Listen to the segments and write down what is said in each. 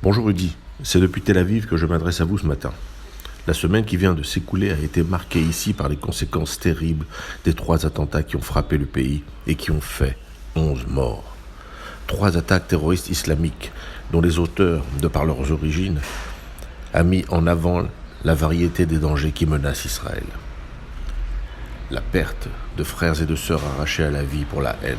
Bonjour Rudy, c'est depuis Tel Aviv que je m'adresse à vous ce matin. La semaine qui vient de s'écouler a été marquée ici par les conséquences terribles des 3 attentats qui ont frappé le pays et qui ont fait 11 morts. 3 attaques terroristes islamiques dont les auteurs, de par leurs origines, a mis en avant la variété des dangers qui menacent Israël. La perte de frères et de sœurs arrachés à la vie pour la haine.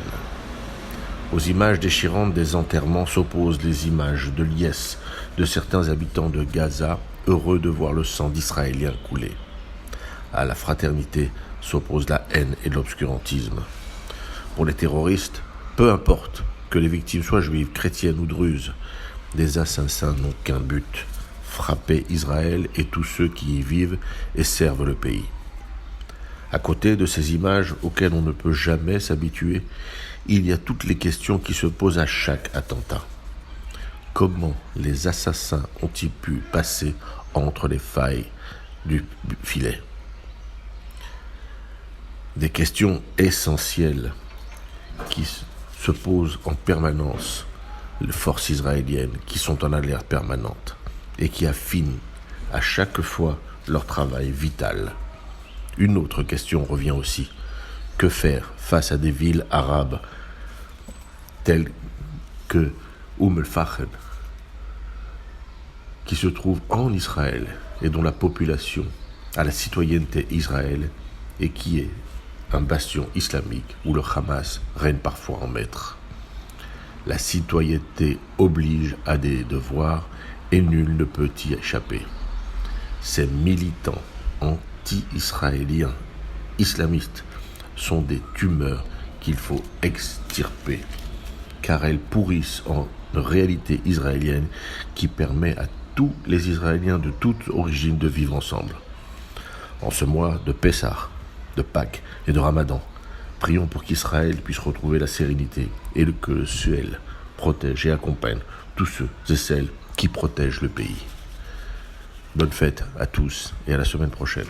Aux images déchirantes des enterrements s'opposent les images de liesse de certains habitants de Gaza, heureux de voir le sang d'Israéliens couler. À la fraternité s'oppose la haine et l'obscurantisme. Pour les terroristes, peu importe que les victimes soient juives, chrétiennes ou druzes, des assassins n'ont qu'un but, frapper Israël et tous ceux qui y vivent et servent le pays. À côté de ces images auxquelles on ne peut jamais s'habituer, il y a toutes les questions qui se posent à chaque attentat. Comment les assassins ont-ils pu passer entre les failles du filet ? Des questions essentielles qui se posent en permanence les forces israéliennes qui sont en alerte permanente et qui affinent à chaque fois leur travail vital. Une autre question revient aussi. Que faire face à des villes arabes telles que el-Fachem, qui se trouvent en Israël et dont la population a la citoyenneté israélienne et qui est un bastion islamique où le Hamas règne parfois en maître. La citoyenneté oblige à des devoirs et nul ne peut y échapper. Ces militants anti-israéliens islamistes sont des tumeurs qu'il faut extirper, car elles pourrissent en réalité israélienne qui permet à tous les Israéliens de toute origine de vivre ensemble. En ce mois de Pessah, de Pâques et de Ramadan, prions pour qu'Israël puisse retrouver la sérénité et que le ciel protège et accompagne tous ceux et celles qui protègent le pays. Bonne fête à tous et à la semaine prochaine.